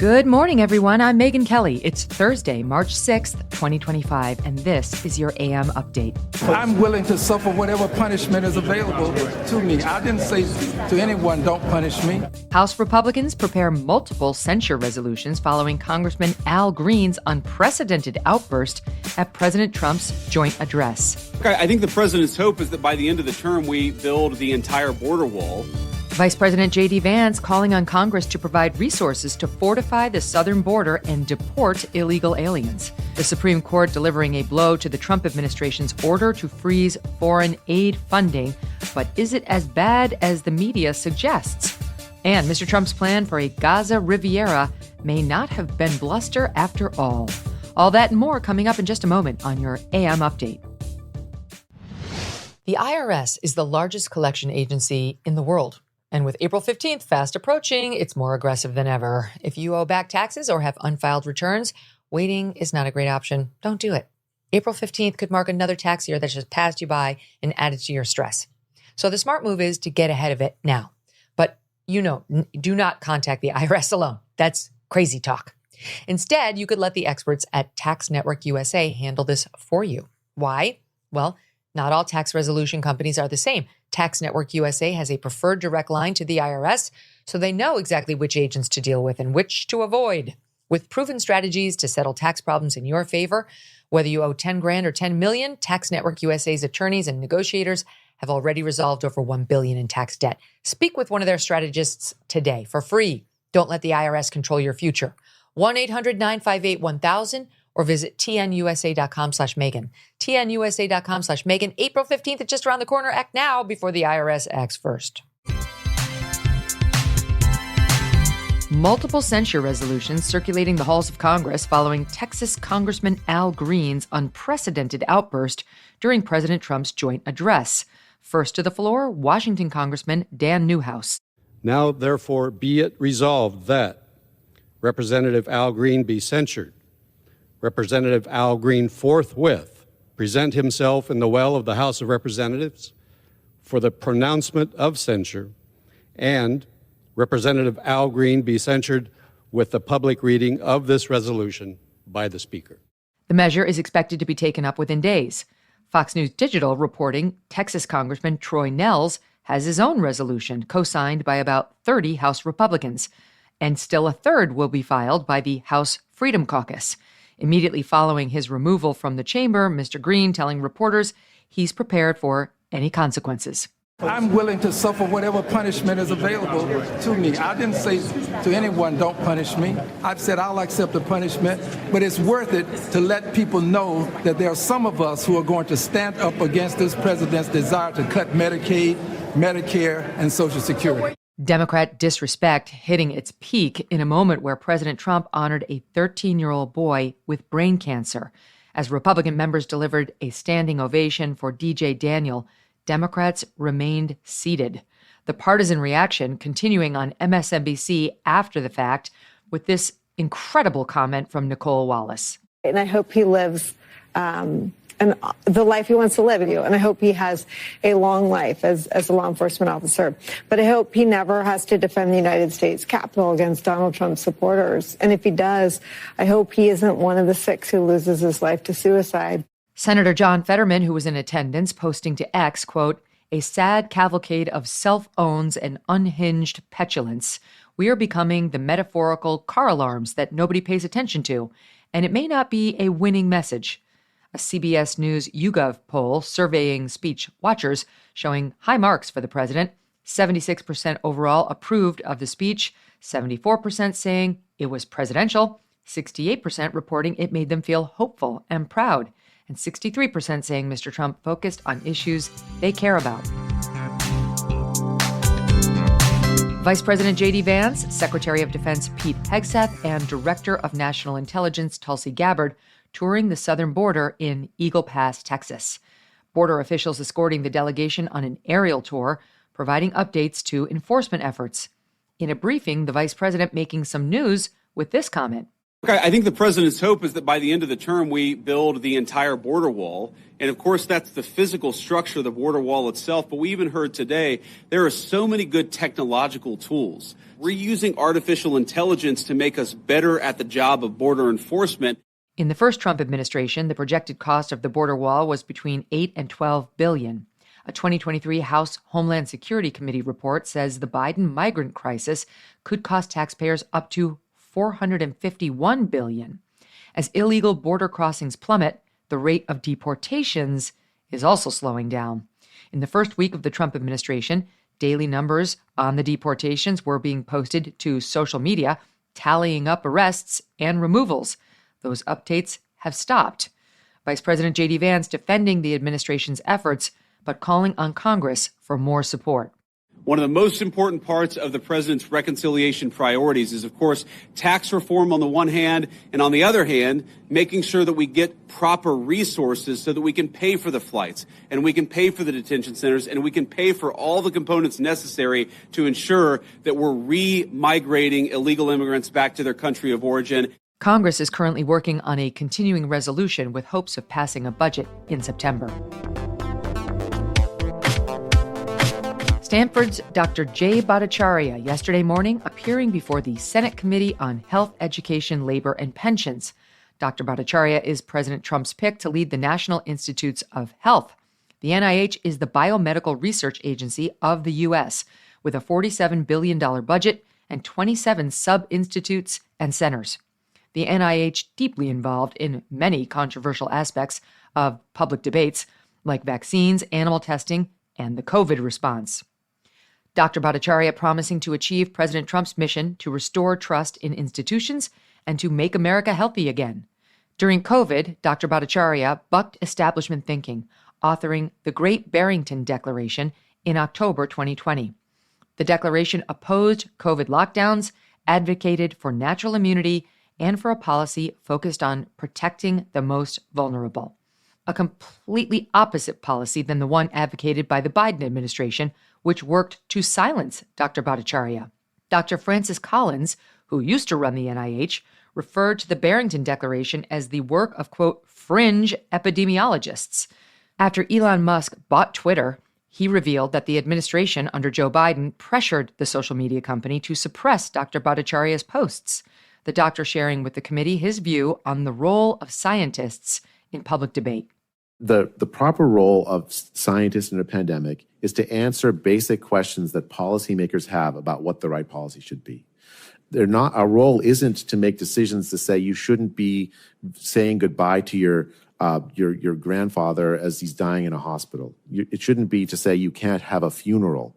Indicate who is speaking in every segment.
Speaker 1: Good morning, everyone. I'm Megyn Kelly. It's Thursday, March 6th, 2025, and this is your AM update.
Speaker 2: I'm willing to suffer whatever punishment is available to me. I didn't say to anyone, don't punish me.
Speaker 1: House Republicans prepare multiple censure resolutions following Congressman Al Green's unprecedented outburst at President Trump's joint address.
Speaker 3: I think the president's hope is that by the end of the term, we build the entire border wall.
Speaker 1: Vice President J.D. Vance calling on Congress to provide resources to fortify the southern border and deport illegal aliens. The Supreme Court delivering a blow to the Trump administration's order to freeze foreign aid funding. But is it as bad as the media suggests? And Mr. Trump's plan for a Gaza Riviera may not have been bluster after all. All that and more coming up in just a moment on your AM Update. The IRS is the largest collection agency in the world. And with April 15th fast approaching, it's more aggressive than ever. If you owe back taxes or have unfiled returns, waiting is not a great option. Don't do it. April 15th could mark another tax year that just passed you by and added to your stress. So the smart move is to get ahead of it now. But do not contact the IRS alone. That's crazy talk. Instead, you could let the experts at Tax Network USA handle this for you. Why? Well, not all tax resolution companies are the same. Tax Network USA has a preferred direct line to the IRS, so they know exactly which agents to deal with and which to avoid. With proven strategies to settle tax problems in your favor, whether you owe 10 grand or 10 million, Tax Network USA's attorneys and negotiators have already resolved over $1 billion in tax debt. Speak with one of their strategists today for free. Don't let the IRS control your future. 1-800-958-1000 or visit tnusa.com/Megyn. tnusa.com/Megyn. April 15th is just around the corner. Act now before the IRS acts first. Multiple censure resolutions circulating the halls of Congress following Texas Congressman Al Green's unprecedented outburst during President Trump's joint address. First to the floor, Washington Congressman Dan Newhouse.
Speaker 4: Now, therefore, be it resolved that Representative Al Green be censured. Representative Al Green forthwith present himself in the well of the House of Representatives for the pronouncement of censure, and Representative Al Green be censured with the public reading of this resolution by the Speaker.
Speaker 1: The measure is expected to be taken up within days. Fox News Digital reporting Texas Congressman Troy Nehls has his own resolution, co-signed by about 30 House Republicans, and still a third will be filed by the House Freedom Caucus. Immediately following his removal from the chamber, Mr. Green telling reporters he's prepared for any consequences.
Speaker 2: I'm willing to suffer whatever punishment is available to me. I didn't say to anyone, don't punish me. I've said I'll accept the punishment, but it's worth it to let people know that there are some of us who are going to stand up against this president's desire to cut Medicaid, Medicare, and Social Security.
Speaker 1: Democrat disrespect hitting its peak in a moment where President Trump honored a 13-year-old boy with brain cancer. As Republican members delivered a standing ovation for DJ Daniel, Democrats remained seated. The partisan reaction continuing on MSNBC after the fact with this incredible comment from Nicole Wallace.
Speaker 5: And I hope he lives and the life he wants to live with you. And I hope he has a long life as a law enforcement officer. But I hope he never has to defend the United States Capitol against Donald Trump's supporters. And if he does, I hope he isn't one of the 6 who loses his life to suicide.
Speaker 1: Senator John Fetterman, who was in attendance, posting to X, quote, "A sad cavalcade of self-owns and unhinged petulance. We are becoming the metaphorical car alarms that nobody pays attention to, and it may not be a winning message." A CBS News YouGov poll surveying speech watchers showing high marks for the president. 76% overall approved of the speech, 74% saying it was presidential, 68% reporting it made them feel hopeful and proud, and 63% saying Mr. Trump focused on issues they care about. Vice President J.D. Vance, Secretary of Defense Pete Hegseth, and Director of National Intelligence Tulsi Gabbard touring the southern border in Eagle Pass, Texas. Border officials escorting the delegation on an aerial tour, providing updates to enforcement efforts. In a briefing, the vice president making some news with this comment.
Speaker 3: I think the president's hope is that by the end of the term, we build the entire border wall. And of course, that's the physical structure of the border wall itself. But we even heard today there are so many good technological tools. We're using artificial intelligence to make us better at the job of border enforcement.
Speaker 1: In the first Trump administration, the projected cost of the border wall was between $8 and $12 billion. A 2023 House Homeland Security Committee report says the Biden migrant crisis could cost taxpayers up to $451 billion. As illegal border crossings plummet, the rate of deportations is also slowing down. In the first week of the Trump administration, daily numbers on the deportations were being posted to social media, tallying up arrests and removals. Those updates have stopped. Vice President J.D. Vance defending the administration's efforts, but calling on Congress for more support.
Speaker 3: One of the most important parts of the president's reconciliation priorities is, of course, tax reform on the one hand, and on the other hand, making sure that we get proper resources so that we can pay for the flights, and we can pay for the detention centers, and we can pay for all the components necessary to ensure that we're re-migrating illegal immigrants back to their country of origin.
Speaker 1: Congress is currently working on a continuing resolution with hopes of passing a budget in September. Stanford's Dr. J. Bhattacharya yesterday morning appearing before the Senate Committee on Health, Education, Labor, and Pensions. Dr. Bhattacharya is President Trump's pick to lead the National Institutes of Health. The NIH is the biomedical research agency of the U.S., with a $47 billion budget and 27 sub-institutes and centers. The NIH deeply involved in many controversial aspects of public debates, like vaccines, animal testing, and the COVID response. Dr. Bhattacharya promising to achieve President Trump's mission to restore trust in institutions and to make America healthy again. During COVID, Dr. Bhattacharya bucked establishment thinking, authoring the Great Barrington Declaration in October 2020. The declaration opposed COVID lockdowns, advocated for natural immunity, and for a policy focused on protecting the most vulnerable. A completely opposite policy than the one advocated by the Biden administration, which worked to silence Dr. Bhattacharya. Dr. Francis Collins, who used to run the NIH, referred to the Barrington Declaration as the work of, quote, fringe epidemiologists. After Elon Musk bought Twitter, he revealed that the administration under Joe Biden pressured the social media company to suppress Dr. Bhattacharya's posts, the doctor sharing with the committee his view on the role of scientists in public debate.
Speaker 6: The proper role of scientists in a pandemic is to answer basic questions that policymakers have about what the right policy should be. Our role isn't to make decisions to say you shouldn't be saying goodbye to your grandfather as he's dying in a hospital. It shouldn't be to say you can't have a funeral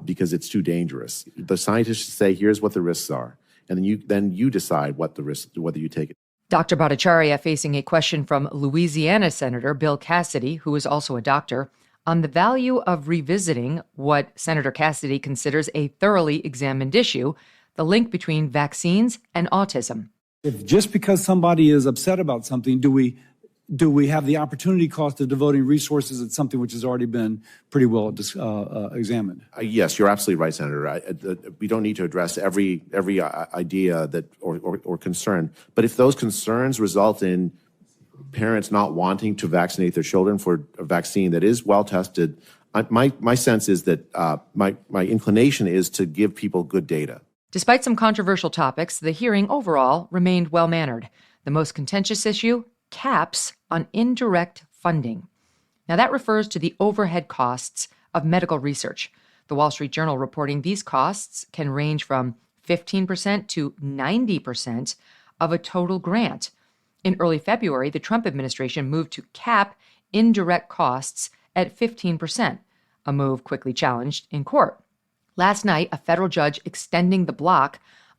Speaker 6: because it's too dangerous. The scientists should say, here's what the risks are. And then you decide what the risk, whether you take it.
Speaker 1: Dr. Bhattacharya facing a question from Louisiana Senator Bill Cassidy, who is also a doctor, on the value of revisiting what Senator Cassidy considers a thoroughly examined issue, the link between vaccines and autism.
Speaker 7: If just because somebody is upset about something, do we have the opportunity cost of devoting resources at something which has already been pretty well examined?
Speaker 6: Yes, you're absolutely right, Senator. We don't need to address every idea that or concern. But if those concerns result in parents not wanting to vaccinate their children for a vaccine that is well tested, my sense is that my inclination is to give people good data.
Speaker 1: Despite some controversial topics, the hearing overall remained well-mannered. The most contentious issue, caps on indirect funding. Now, that refers to the overhead costs of medical research. The Wall Street Journal reporting these costs can range from 15% to 90% of a total grant. In early February, the Trump administration moved to cap indirect costs at 15%, a move quickly challenged in court. Last night, a federal judge extending the block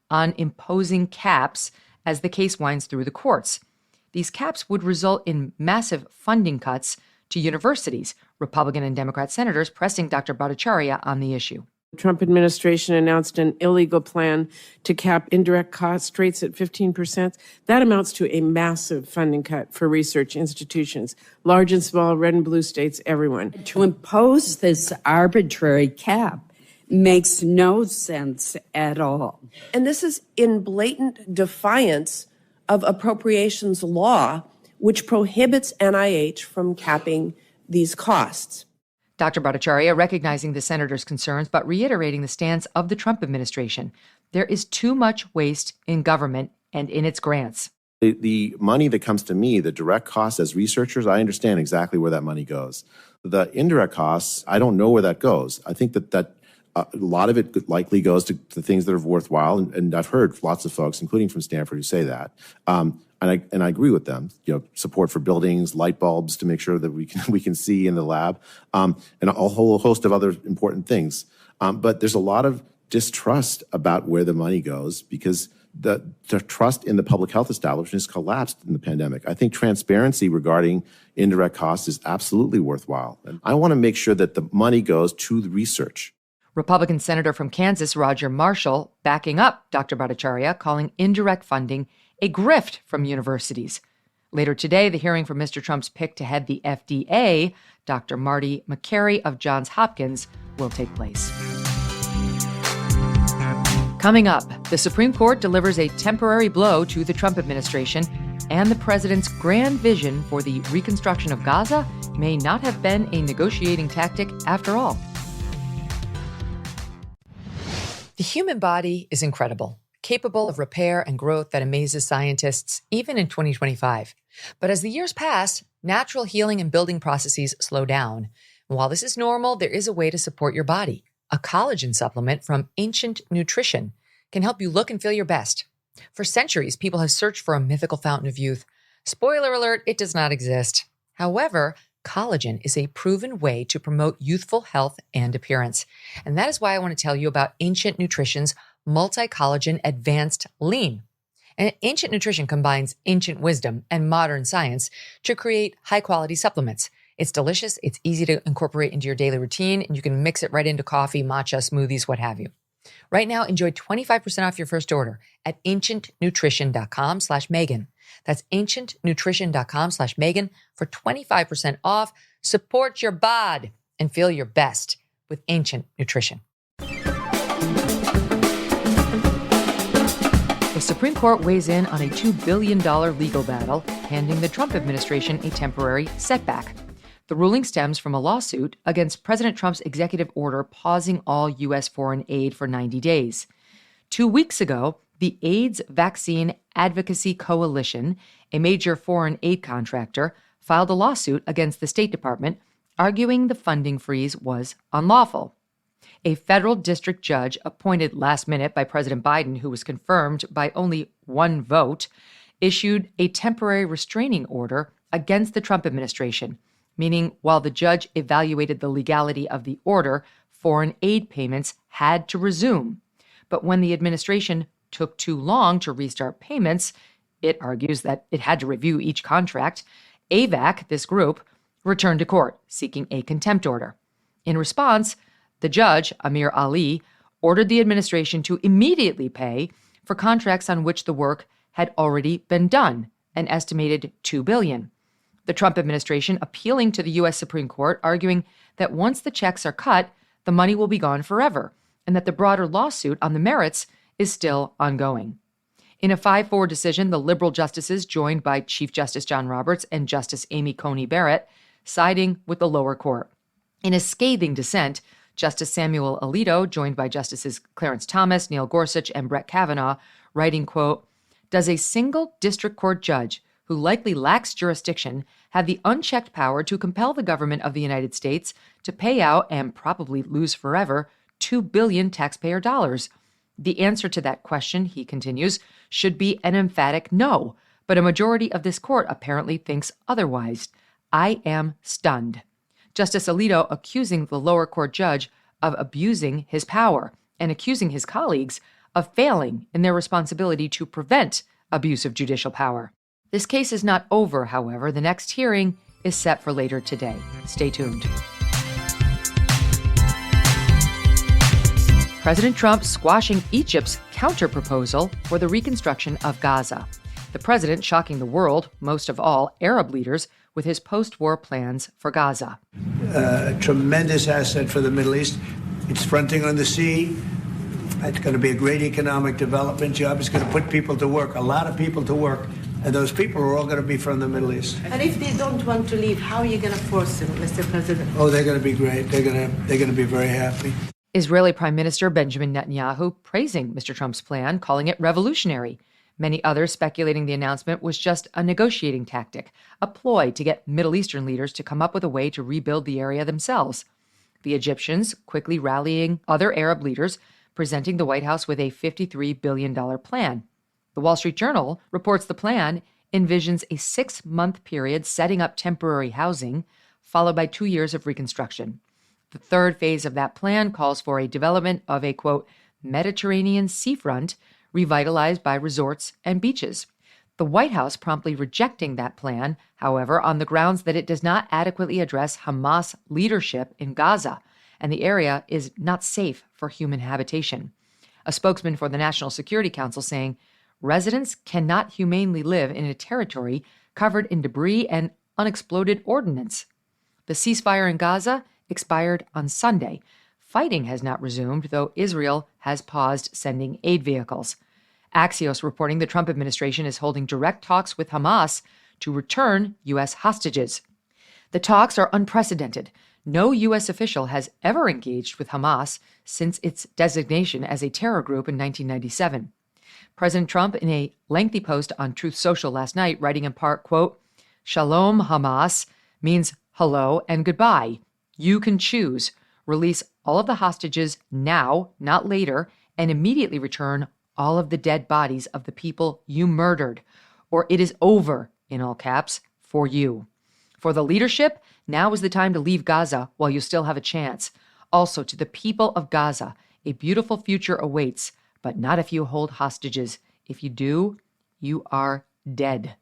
Speaker 1: on imposing caps as the case winds through the courts. These caps would result in massive funding cuts to universities, Republican and Democrat senators pressing Dr. Bhattacharya on the issue.
Speaker 8: The Trump administration announced an illegal plan to cap indirect cost rates at 15%. That amounts to a massive funding cut for research institutions, large and small, red and blue states, everyone.
Speaker 9: To impose this arbitrary cap makes no sense at all.
Speaker 10: And this is in blatant defiance of appropriations law, which prohibits NIH from capping these costs.
Speaker 1: Dr. Bhattacharya recognizing the senator's concerns, but reiterating the stance of the Trump administration. There is too much waste in government and in its grants.
Speaker 6: The money that comes to me, the direct costs as researchers, I understand exactly where that money goes. The indirect costs, I don't know where that goes. I think that a lot of it likely goes to things that are worthwhile, and I've heard lots of folks, including from Stanford, who say that. And I agree with them. Support for buildings, light bulbs to make sure that we can see in the lab, and a whole host of other important things. But there's a lot of distrust about where the money goes because the trust in the public health establishment has collapsed in the pandemic. I think transparency regarding indirect costs is absolutely worthwhile. And I want to make sure that the money goes to the research.
Speaker 1: Republican Senator from Kansas, Roger Marshall, backing up Dr. Bhattacharya, calling indirect funding a grift from universities. Later today, the hearing for Mr. Trump's pick to head the FDA, Dr. Marty Makary of Johns Hopkins, will take place. Coming up, the Supreme Court delivers a temporary blow to the Trump administration, and the president's grand vision for the reconstruction of Gaza may not have been a negotiating tactic after all. The human body is incredible, capable of repair and growth that amazes scientists, even in 2025. But as the years pass, natural healing and building processes slow down. And while this is normal, there is a way to support your body. A collagen supplement from Ancient Nutrition can help you look and feel your best. For centuries, people have searched for a mythical fountain of youth. Spoiler alert, it does not exist. However, collagen is a proven way to promote youthful health and appearance. And that is why I want to tell you about Ancient Nutrition's Multi-Collagen Advanced Lean. And Ancient Nutrition combines ancient wisdom and modern science to create high-quality supplements. It's delicious, it's easy to incorporate into your daily routine, and you can mix it right into coffee, matcha, smoothies, what have you. Right now, enjoy 25% off your first order at ancientnutrition.com/Megyn. That's ancientnutrition.com/Megyn for 25% off. Support your bod and feel your best with Ancient Nutrition. The Supreme Court weighs in on a $2 billion legal battle, handing the Trump administration a temporary setback. The ruling stems from a lawsuit against President Trump's executive order pausing all U.S. foreign aid for 90 days. 2 weeks ago, the AIDS Vaccine Advocacy Coalition, a major foreign aid contractor, filed a lawsuit against the State Department, arguing the funding freeze was unlawful. A federal district judge appointed last minute by President Biden, who was confirmed by only one vote, issued a temporary restraining order against the Trump administration, meaning while the judge evaluated the legality of the order, foreign aid payments had to resume. But when the administration took too long to restart payments, it argues that it had to review each contract. AVAC, this group, returned to court seeking a contempt order. In response, the judge, Amir Ali, ordered the administration to immediately pay for contracts on which the work had already been done, an estimated $2 billion. The Trump administration appealing to the U.S. Supreme Court, arguing that once the checks are cut, the money will be gone forever, and that the broader lawsuit on the merits is still ongoing. In a 5-4 decision, the liberal justices, joined by Chief Justice John Roberts and Justice Amy Coney Barrett, siding with the lower court. In a scathing dissent, Justice Samuel Alito, joined by Justices Clarence Thomas, Neil Gorsuch, and Brett Kavanaugh, writing, quote, "Does a single district court judge who likely lacks jurisdiction have the unchecked power to compel the government of the United States to pay out and probably lose forever $2 billion taxpayer dollars? The answer to that question," he continues, "should be an emphatic no, but a majority of this court apparently thinks otherwise. I am stunned." Justice Alito accusing the lower court judge of abusing his power and accusing his colleagues of failing in their responsibility to prevent abuse of judicial power. This case is not over, however. The next hearing is set for later today. Stay tuned. President Trump squashing Egypt's counter-proposal for the reconstruction of Gaza. The president shocking the world, most of all Arab leaders, with his post-war plans for Gaza.
Speaker 11: A tremendous asset for the Middle East. It's fronting on the sea. It's going to be a great economic development job. It's going to put people to work, a lot of people to work. And those people are all going to be from the Middle East.
Speaker 12: And if they don't want to leave, how are you going to force them, Mr. President?
Speaker 11: Oh, they're going to be great. They're going to be very happy.
Speaker 1: Israeli Prime Minister Benjamin Netanyahu praising Mr. Trump's plan, calling it revolutionary. Many others speculating the announcement was just a negotiating tactic, a ploy to get Middle Eastern leaders to come up with a way to rebuild the area themselves. The Egyptians quickly rallying other Arab leaders, presenting the White House with a $53 billion plan. The Wall Street Journal reports the plan envisions a 6-month period setting up temporary housing, followed by 2 years of reconstruction. The third phase of that plan calls for a development of a, quote, Mediterranean seafront revitalized by resorts and beaches. The White House promptly rejecting that plan, however, on the grounds that it does not adequately address Hamas leadership in Gaza, and the area is not safe for human habitation. A spokesman for the National Security Council saying, residents cannot humanely live in a territory covered in debris and unexploded ordnance. The ceasefire in Gaza expired on Sunday. Fighting has not resumed, though Israel has paused sending aid vehicles. Axios reporting the Trump administration is holding direct talks with Hamas to return U.S. hostages. The talks are unprecedented. No U.S. official has ever engaged with Hamas since its designation as a terror group in 1997. President Trump, in a lengthy post on Truth Social last night, writing in part, quote, Shalom Hamas means hello and goodbye. You can choose. Release all of the hostages now, not later, and immediately return all of the dead bodies of the people you murdered, or it is over, in all caps, for you. For the leadership, now is the time to leave Gaza while you still have a chance. Also, to the people of Gaza, a beautiful future awaits, but not if you hold hostages. If you do, you are dead.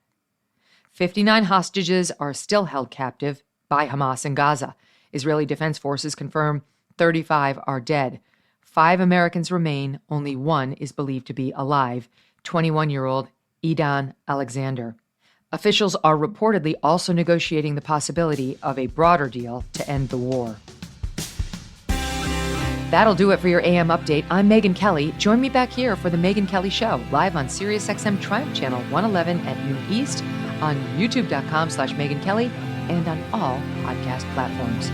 Speaker 1: 59 hostages are still held captive by Hamas in Gaza. Israeli Defense Forces confirm 35 are dead. 5 Americans remain. Only 1 is believed to be alive, 21-year-old Idan Alexander. Officials are reportedly also negotiating the possibility of a broader deal to end the war. That'll do it for your AM update. I'm Megyn Kelly. Join me back here for the Megyn Kelly Show, live on SiriusXM Triumph Channel 111 at noon East, on youtube.com/Megyn Kelly, and on all podcast platforms.